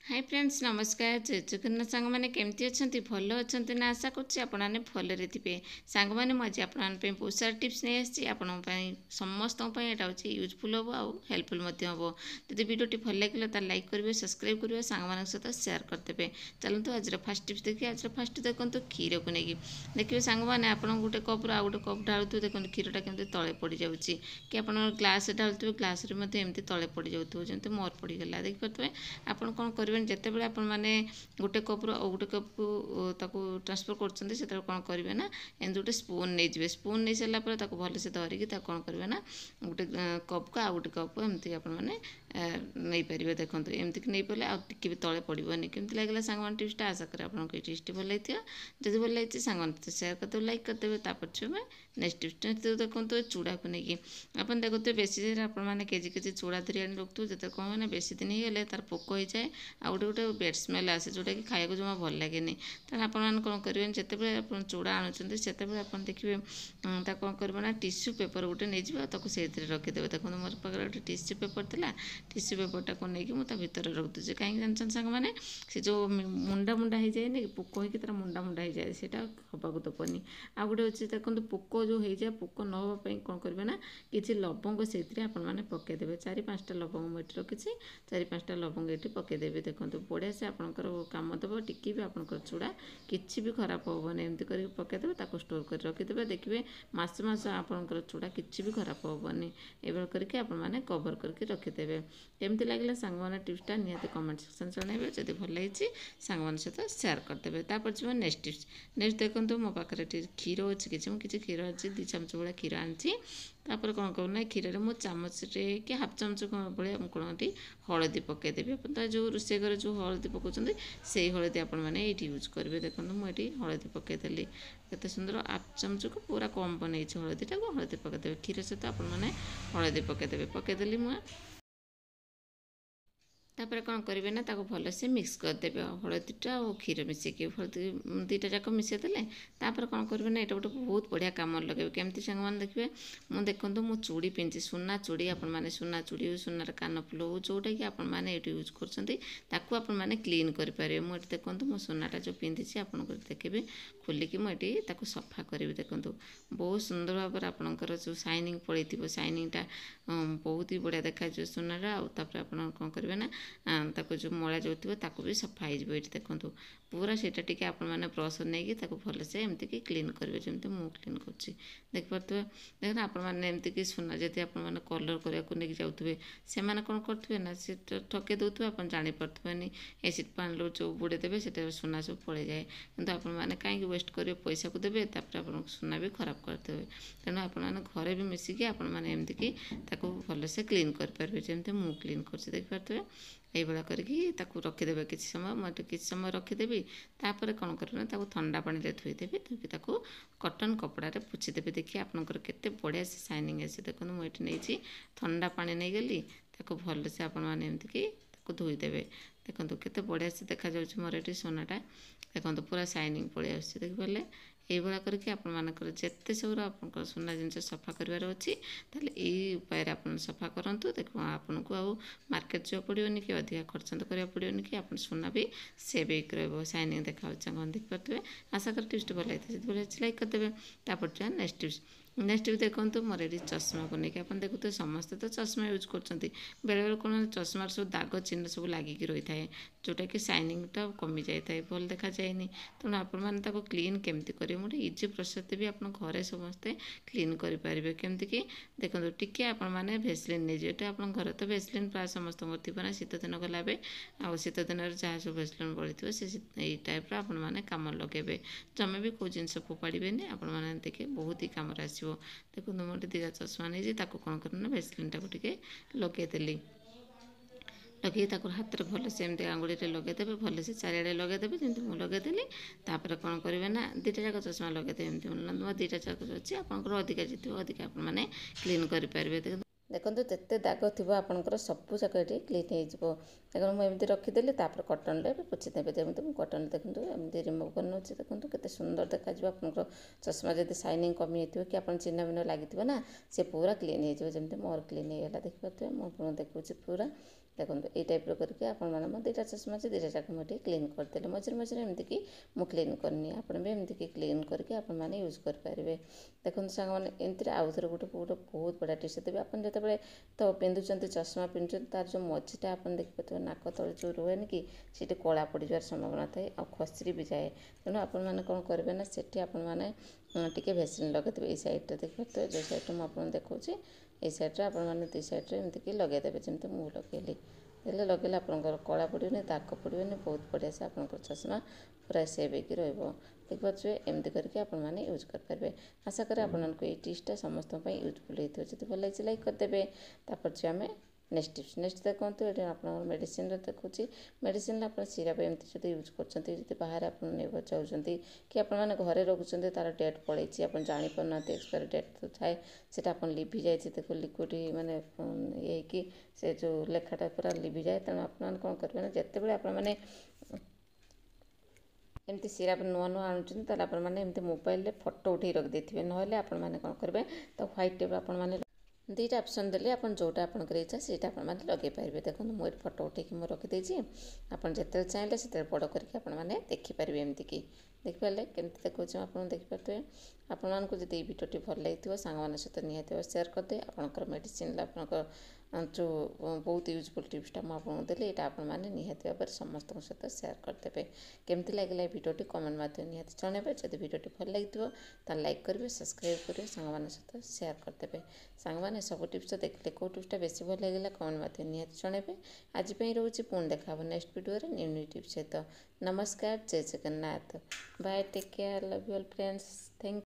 Hi friends नमस्कार जय जगन्नाथ सांग मैंने केमती अच्छा भल अच्छा ना आशा करें भलरे थे सांग मैंने मुझे आपंप बहुत सारा टिप्स नहीं आसी समस्त यहाँ हूँ यूजफुल हम आउ हेल्पफुल हम जब भिडियो भल लगे तो लाइक करेंगे सब्सक्राइब करेंगे सांग सहित सेयार करदे। चलते आज फास्ट टिप्स देखिए। आज फास्ट देखो क्षीर को लेकिन देखिए सांग मैंने आप गोटे कप आउ गोटे कप ढालुवे देखो क्षीरटा केमती तले पड़ जाऊँगी कि आप ग्लास ढालुवे ग्लास एमती तले पड़ जाऊँ जमी मोर पड़गला देखिए आप कौन करेंगे जितेबाला आपण मैंने गोटे कप्रु आउ गोटे कप्कु ट्रांसफर कर कौन करेंगे ना एमती गोटे स्पून नहीं जाए स्पून नहीं सारापर भलसे धरिकी कौन करेंगे ना गोटे कप को आउ गोटे कप एमती आपने नहीं पारे देखो एमती नहीं पारे आगे भी तले पड़ोनी केमती लगे सांग टिप्सटा आशा करें आपको ये टिप्सटी भल लगी जब भल लगी सांग सेयार करते लाइक करदे। तापर नेक्स्ट टिप्स देखो चूड़ा को लेकिन आप देखते बेसी आपने केजी केजी चूड़ा धरी आनी रखु जो कौन है बेसी दिन हो तार पोक हो जाए आ गोटे गोटे बेड स्मेल आसे जोटा कि खाया जमा भल लगे तेना आपन कौन करेंगे जितेबाला आप चूड़ा आणुच्च से आप देखिए कौन करेंगे ना टिश्यू पेपर गोटे नहीं से रखीदे। देखो मोर पाखे गोटे टिश्यू पेपर था टिश्यू पेपरटा को लेकिन मुझे भितर रख दूसरी कहीं जानते सांग मैंने से जो मुंडा मुंडा हो जाए नहीं पोक होकर तार मुंडा मुंडा हो जाए से हवाक दबनी आ गोटे अच्छे देखो पोक जो हो जाए पोक न हाँपाई कौन करेंगे ना किसी लवंग से आपने पकईदेवे 4-5टा लवंग मुझे रखी 4-5टा लवंग ये पकईदेवी देखो बढ़िया से आपंकर कम दब टिकी भी आपंकर चूड़ा किसी भी खराब हेनी एमती कर पकईदेवे स्टोर कर रखीदेवे देखिए मस मस आपंकर चूड़ा किसी भी खराब हेनी ये करके आपने कवर करके रखीदेवे। केमती लगे सांग मैंने टिप्सटा निहाती कमेंट सेक्शन जनइबे जब भल लगी सांग मैंने सहित सेयार करदे। तापर जो नेक्स्ट टिप्स नेक्स्ट देखो मो पाखे क्षीर अच्छी किसी क्षीर अच्छी 2 चामच भाई क्षीर आनी तापर कौन करना क्षीर में मो चामचे कि हाफ चामच भाया कौन हलदी पकईदेवी आप जो रोषे घर जो हलदी पकाउछन्ति से हलदी आपण मैंने ये यूज करेंगे। देखो मुझे हलदी पकईदेली केते सुंदर हाफ चामच को पूरा कम बन हलदीटा को हलदी पकईदेवे क्षीर सहित आपने हलदी पकईदेवे पकईदेली मुझे तापर कौन करेंगे ना भलसे मिक्स करदेवे हलदीटा और क्षीर मिसेक हलदी 2टा जाक मिसेदेले तापर कौन करेंगे ना ये गोटे बहुत बढ़िया कम लगे केमती सांग मैंने देखिए मुझे देखो मो चूड़ी पिंधि सुना चूड़ी आपने सुना चूड़ी सुनार कानफुल हो जोटा कि आपने ये यूज कर क्लीन करेंगे। मुझे देखो मो सुनाटा जो पिंधि आप देखिए खोलिकी मुझे सफा करी देखो बहुत सुंदर भाव आपंकर जो साइनिंग पड़े साइनिंगटा बहुत ही बढ़िया देखा सुनार आपर आप कौन करेंगे ना जो मला जो थी भी सफा हो ये देखो पूरा सेटा टी आपने ब्रश नहीं भलसे एमती क्लीन करेंगे जमी मु क्लीन कर देखिए देखो आपमती सुना जब आप कलर करने को लेकिन जाऊे से कौन करेंगे ना सी ठके दूसरे आप जापारे एसिड पानी जो बुड़े देवे से सुना सब पड़े जाए कि आपने कहीं वेस्ट करेंगे पैसा को देवे आप सुना भी खराब करदे तेणु आपने घरे भी मिसिकी आपमती भलसे क्लीन करेंगे जमी मु क्लीन कर देखिए ये करके रखीदेवे किसी समय मैं किसी समय रखीदेवी तापर कौन करेंगे ना ठंडा पानी धोईदेवी धोईकी कटन कपड़ा पोछीदेवी देखिए आपंकर केते बढ़िया से साइनिंग आसी देखो मुझे नहीं ठंडा पानी नहीं गली भलसे आपमती धोईदेवे देखो केते बढ़िया से देखा जाऊँ मोर ये सोनाटा देखो पूरा साइनिंग पड़े आस देखिए ये करके आपर जिते सब आप सुना जिन सफा करार अच्छी ताले यही उपाय आप सफा करूँ देखो आपन को आउ मार्केट जो पड़ोनी कि अधिका खर्च तो करा पड़ोनी कि आप सुना भी सेव हो साइनिंग देखा देखिए आशा कर टिप्स भल लगी भल लाइक करदे। तापर जो नेक्स्ट टिप्स नेक्स्ट भी देखो मोर ये चश्मा को लेकिन आप देखते समस्ते तो चश्मा यूज कर बेले बेले कौन चश्मार सब दाग चिन्ह सब लगिक रही है जोटा कि साइनिंगटा कमी जाए भल देखा जाए तेणु आपको क्लीन केमती करेंगे गोटे इजी प्रोसेस भी आप घरे समस्ते क्लीन करेंगे केमती कि देखो टी आपने भेसलिन नहीं जाए आप घर तो भेसलिन प्राय समस्त थी शीत दिन गला आ शीत दिन जहाँ सब भेसलिन बढ़ी से टाइप आपने कम लगे जमे भी कौ जिन फोपाड़े आपने देखिए बहुत ही कम आस देखो मोटे 2टा चश्मा नहीं कौन करना भेसलिन टे लगेदेली लगे हाथ में भलसे एमती आंगुड़ी लगेदेवे भलसे चारिड़े लगेदेवे जमी मुझे लगेदेली तापर कौन करेंगे ना 2टा जाक चश्मा लगेदेवे एमती 2टा जाक अच्छी आपंकर अधिका जी अधिका आपने क्लीन करेंगे। देखो जिते दाग थी आपंकर सबू जाक ये क्लीन हो देखो मुझे रखीदेली कटन पोछीदेवी जमी मुझे कटन देखो एमती रिमुव कर नौ देखो केते सुंदर देखा आपंकर चश्मा जब साइनिंग कमी हो कि आप चिन्ह विन्ह लगी ना सी पूरा क्लीन हो जमी मोर क्लीन होगा देखिए मुझे देखुची पूरा देखो ये टाइप करके आपण मैंने मो दुटा चश्मा अच्छे दुटा जाक मुझे क्लीन करदेली मझे मझे एमती मु क्लीन करनी आपण भी एमती क्लीन करके आपण मैंने यूज करेंगे। देखो सांग मैंने एमती आउ थे गोटे बहुत बढ़िया टिप्स देवी आप जो तो पिंधुंट चश्मा पिंधुं तार जो मझीटा आप देखिए नाक तले जो रुहे कि सीटी कला पड़ार संभावना थाए आ खसरी भी जाए तेणु आपण मैंने कौन करेंगे ना सेठी आपण मैंने टी भेसलिन लगेदेवे ये सैड्रे देखिए जो सैड्रे मुझे देखा ये सैड्रे आपण मैंने दी सैड्रे एमती लगेदेवे जमी मुझे लगेली हेल्ले लगेले आपंकर कला पड़े दाग पड़े बहुत बढ़िया से आप चश्मा पूरा सेव हो देखिए एमती करके आपण मैंने यूज करेंगे। आशा करें आपको ये टिप्सटा समस्त यूजफुल होती है। जब भल लगे लाइक करदेवे तापर जो आम नेक्स्ट टिप्स नेक्स्ट देखो ये आप मेडिसिन देखुची मेडिसिन आप सिरप एमती जो यूज कर बाहर आप चाहते कि आप घरे रखुच्च तार डेट पड़े आप जापना एक्सपायरी डेट तो थाए से आप लिभि जाए देखो लिक्विड माने ये कि से जो लेखाटा पूरा लिभि जाए तेणु आप कौन करेंगे ना जिते बड़े आपने एमती सिरप नुआ नुआ आणुचंती ताले आपण माने एमती मोबाइल रे फोटो उठे रख देथिबे नहले आपण माने कोन करबे तो व्हाइट टेप आपण माने दुईटा ऑप्शन देले आपण जोटा आपनकर इच्छा सेटा आपण माने लगे पारिबे। देखो मु ए फोटो उठे कि मु रखि देछि आपण जेते चाहिले सेते बड़ करके आपण माने देखि पारिबे एमती कि देखि पाले केमती देखौछ आपण देखि पाते आपण मानको जदि ए वीडियोटी भल लागिथिबो सांग माने सहित निहाती शेयर कर दे आपनकर मेडिसिन आपनकर जो बहुत यूजफुल टिप्सटा मुझे देली यहाँ आपण मैंने निहाती भाव समस्त सहित शेयर करदे केमती लगे भिडियोटी कमेंट माध्यम निहाती जनइबे जब भिडियोटी भल लगे लाइक करेंगे सब्सक्राइब करेंगे सांग सहित शेयर करदे सांग मैंने सब टिप्स देखते कौ टिप्सटा बेसी भल लगे कमेंट माध्यम निहाती जनइबे आज रोचे पुणी देखा next video new new tips सहित। नमस्कार जय Jagannath bye take care love you all friends.